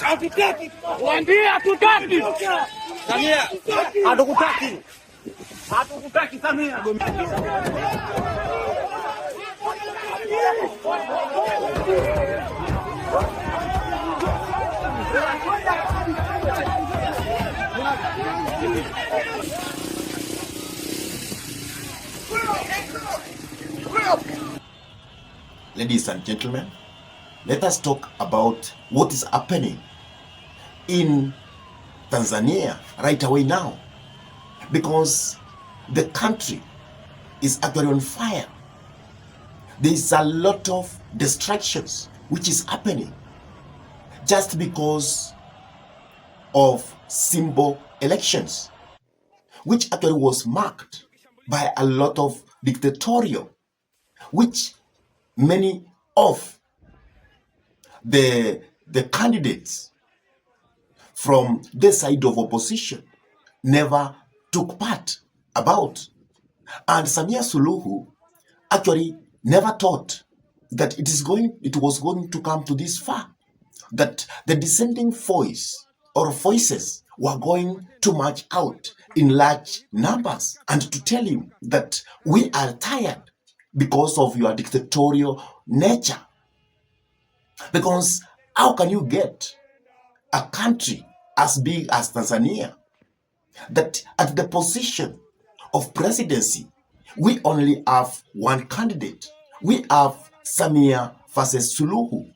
Hatutaki. Waambie hatutaki. Samia, hatukutaki. Hatukutaki Samia. Ladies and gentlemen, let us talk about what is happening in Tanzania right away now, because the country is actually on fire. There is a lot of distractions which is happening just because of simple elections, which actually was marked by a lot of dictatorial, which many of the candidates from the side of opposition never took part about. And Samia Suluhu actually never thought that it was going to come to this far, that the dissenting voice or voices were going to march out in large numbers and to tell him that we are tired because of your dictatorial nature. Because how can you get a country as big as Tanzania that at the position of presidency we only have one candidate? We have Samia versus Suluhu.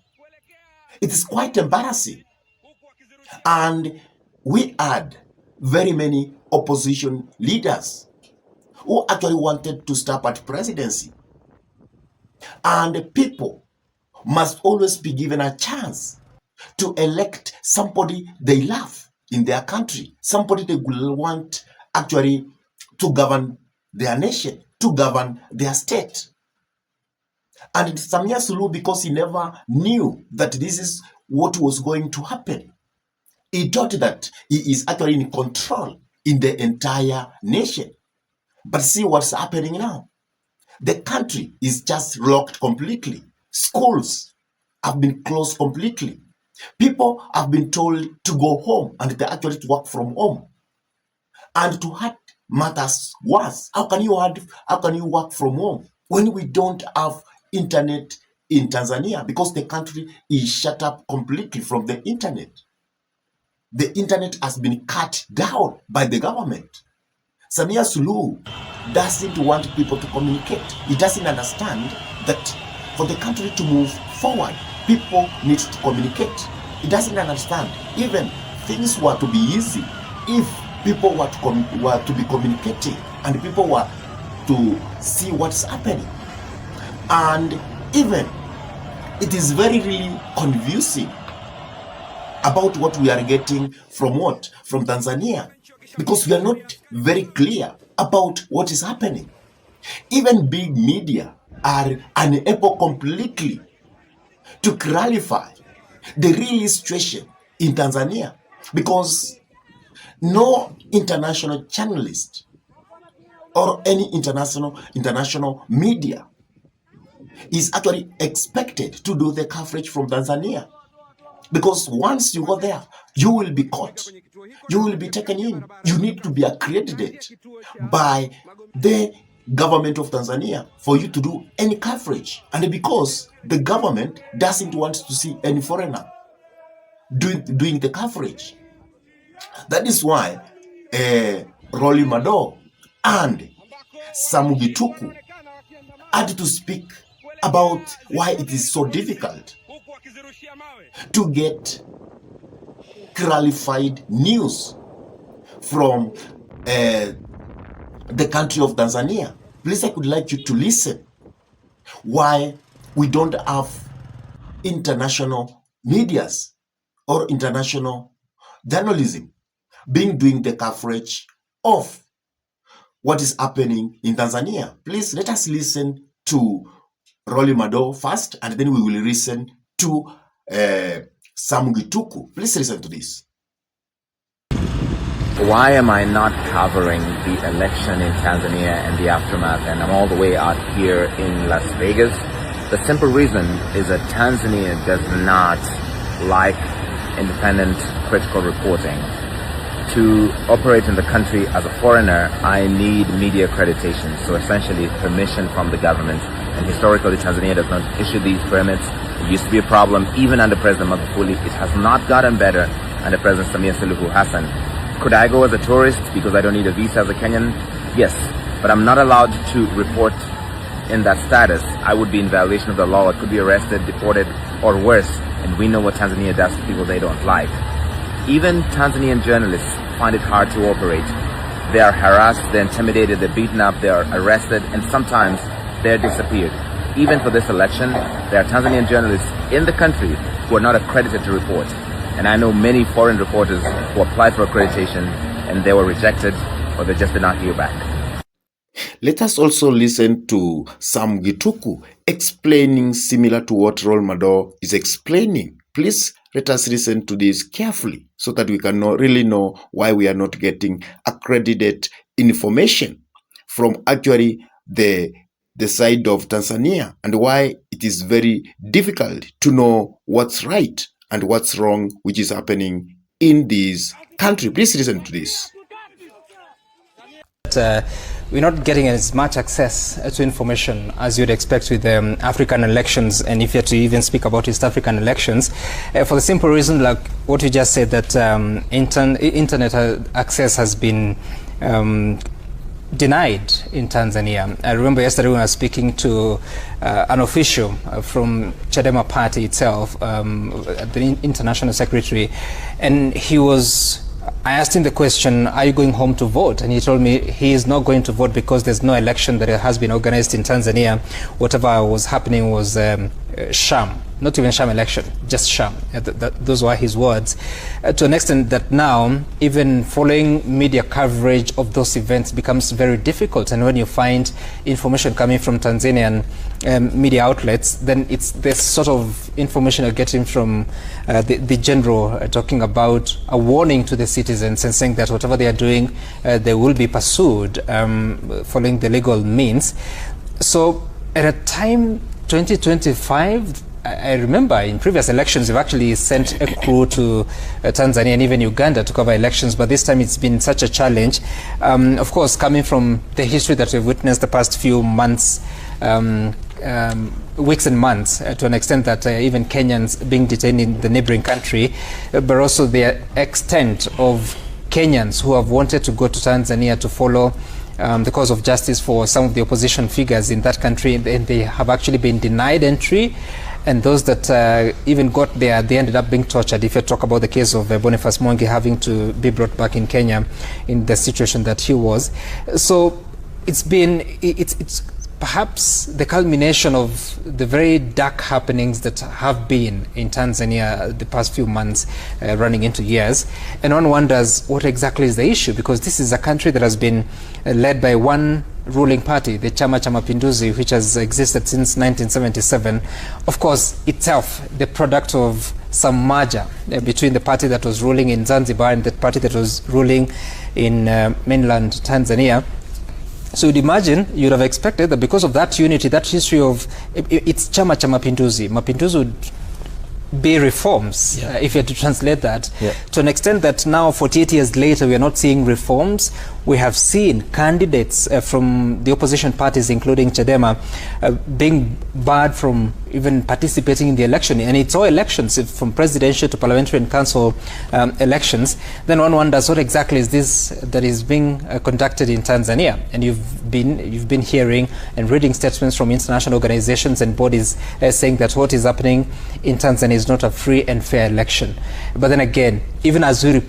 It is quite embarrassing. And we had very many opposition leaders who actually wanted to stop at presidency. And people must always be given a chance to elect somebody they love in their country, somebody they will want actually to govern their nation, to govern their state. And Samia Suluhu, because he never knew that this is what was going to happen, he thought that he is actually in control in the entire nation. But see what's happening now. The country is just locked completely. Schools have been closed completely. People have been told to go home and they actually to work from home. And to have matters worse, how can you work from home when we don't have internet in Tanzania? Because the country is shut up completely from the internet. The internet has been cut down by the government. Samia Suluhu doesn't want people to communicate. He doesn't understand that for the country to move forward, people need to communicate. He doesn't understand even things were to be easy if people were to be communicating and people were to see what's happening. And even it is very really confusing about what we are getting from Tanzania, because we are not very clear about what is happening. Even big media are unable completely to clarify the real situation in Tanzania, because no international journalist or any international media is actually expected to do the coverage from Tanzania. Because once you go there, you will be caught. You will be taken in. You need to be accredited by the government of Tanzania for you to do any coverage. And because the government doesn't want to see any foreigner doing the coverage. That is why Rolly Mado and Samu Gituku had to speak about why it is so difficult to get clarified news from the country of Tanzania. Please, I would like you to listen why we don't have international medias or international journalism doing the coverage of what is happening in Tanzania. Please let us listen to Rolly Mado first, and then we will listen to Samu Gituku. Please listen to this. Why am I not covering the election in Tanzania and the aftermath? And I'm all the way out here in Las Vegas. The simple reason is that Tanzania does not like independent, critical reporting. To operate in the country as a foreigner, I need media accreditation, so essentially permission from the government. And historically, Tanzania does not issue these permits. It used to be a problem even under President Magufuli. It has not gotten better under President Samia Suluhu Hassan. Could I go as a tourist because I don't need a visa as a Kenyan? Yes, but I'm not allowed to report in that status. I would be in violation of the law. I could be arrested, deported, or worse. And we know what Tanzania does to people they don't like. Even Tanzanian journalists find it hard to operate. They are harassed, they're intimidated, they're beaten up, they are arrested, and sometimes they're disappeared. Even for this election, there are Tanzanian journalists in the country who are not accredited to report. And I know many foreign reporters who applied for accreditation and they were rejected, or they just did not hear back. Let us also listen to Sam Gituku explaining similar to what Rol Mador is explaining. Please let us listen to this carefully so that we can really know why we are not getting accredited information from actually the side of Tanzania, and why it is very difficult to know what's right and what's wrong, which is happening in this country. Please listen to this. We're not getting as much access to information as you'd expect with African elections, and if you have to even speak about East African elections, for the simple reason, like what you just said, that internet access has been denied in Tanzania. I remember yesterday when I was speaking to an official from Chadema party itself, the international secretary, and I asked him the question, are you going home to vote? And he told me he is not going to vote because there's no election that has been organized in Tanzania. Whatever was happening was sham. Not even sham election, just sham. Those were his words. To an extent that now, even following media coverage of those events becomes very difficult. And when you find information coming from Tanzanian media outlets, then it's this sort of information you're getting from the general talking about a warning to the citizens and saying that whatever they are doing, they will be pursued following the legal means. So at a time, 2025, I remember in previous elections, we've actually sent a crew to Tanzania and even Uganda to cover elections, but this time it's been such a challenge. Of course, coming from the history that we've witnessed the past few months, weeks and months, to an extent that even Kenyans being detained in the neighboring country, but also the extent of Kenyans who have wanted to go to Tanzania to follow the cause of justice for some of the opposition figures in that country, and they have actually been denied entry. And those that even got there, they ended up being tortured. If you talk about the case of Boniface Mwangi having to be brought back in Kenya in the situation that he was. So it's perhaps the culmination of the very dark happenings that have been in Tanzania the past few months, running into years. And one wonders what exactly is the issue, because this is a country that has been led by one ruling party, the Chama cha Mapinduzi, which has existed since 1977. Of course, itself the product of some merger between the party that was ruling in Zanzibar and the party that was ruling in mainland Tanzania. So you'd imagine, you'd have expected that because of that unity, that history of it's Chama cha Mapinduzi, Mapinduzi would be reforms, if you had to translate that, to an extent that now 48 years later we are not seeing reforms. We have seen candidates from the opposition parties, including Chadema, being barred from even participating in the election. And it's all elections, from presidential to parliamentary and council elections. Then one wonders what exactly is this that is being conducted in Tanzania. And you've been hearing and reading statements from international organizations and bodies saying that what is happening in Tanzania is not a free and fair election. But then again, even as we're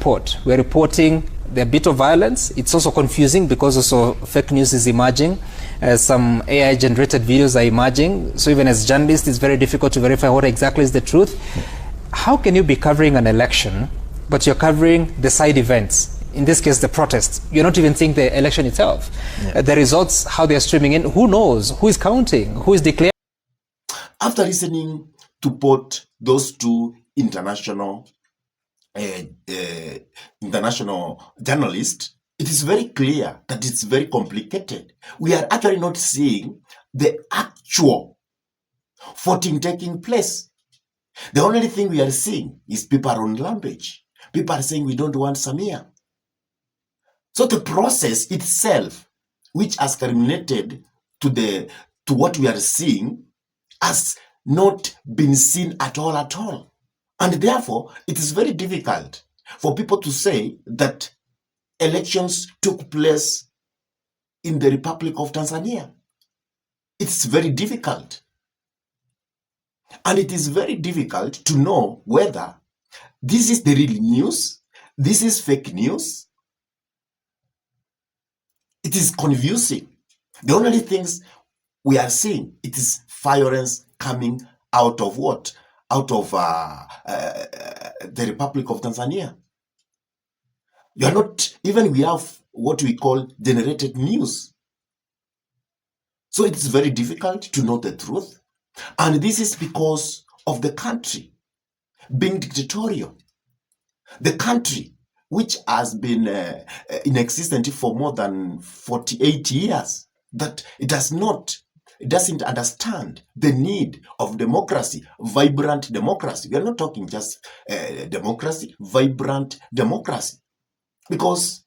reporting the bit of violence. It's also confusing because also fake news is emerging. Some AI generated videos are emerging. So even as journalists, it's very difficult to verify what exactly is the truth. How can you be covering an election, but you're covering the side events? In this case, the protests. You're not even seeing the election itself. The results, how they're streaming in, who knows? Who is counting? Who is declaring? After listening to both those two international journalists, it is very clear that it's very complicated. We are actually not seeing the actual voting taking place. The only thing we are seeing is people are on rampage. People are saying we don't want Samia. So the process itself, which has culminated to what we are seeing, has not been seen at all. And therefore, it is very difficult for people to say that elections took place in the Republic of Tanzania. It's very difficult. And it is very difficult to know whether this is the real news, this is fake news. It is confusing. The only things we are seeing, it is violence coming out of what? Out of the Republic of Tanzania. You are not, even we have what we call generated news. So it's very difficult to know the truth. And this is because of the country being dictatorial. The country which has been in existence for more than 48 years, that it doesn't understand the need of democracy, vibrant democracy. We are not talking just democracy, vibrant democracy. Because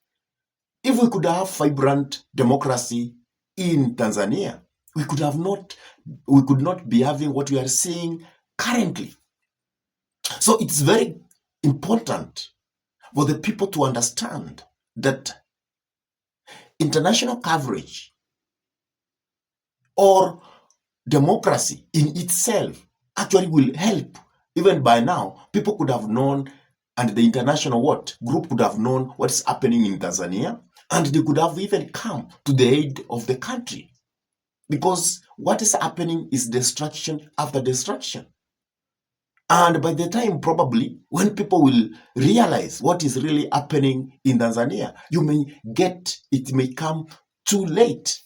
if we could have vibrant democracy in Tanzania, we could not be having what we are seeing currently. So it's very important for the people to understand that international coverage or democracy in itself actually will help. Even by now, people could have known, and the international group could have known what's happening in Tanzania, and they could have even come to the aid of the country. Because what is happening is destruction after destruction. And by the time, probably, when people will realize what is really happening in Tanzania, it may come too late.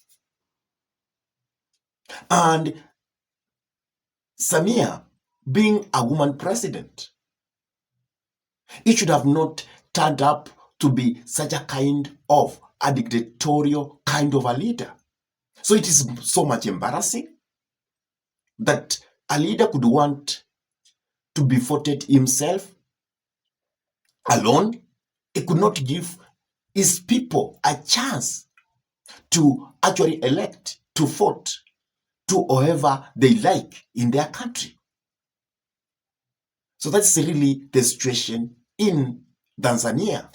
And Samia, being a woman president, it should have not turned up to be such a kind of a dictatorial kind of a leader. So it is so much embarrassing that a leader could want to be voted himself alone. He could not give his people a chance to actually elect, to vote to whoever they like in their country. So that's really the situation in Tanzania.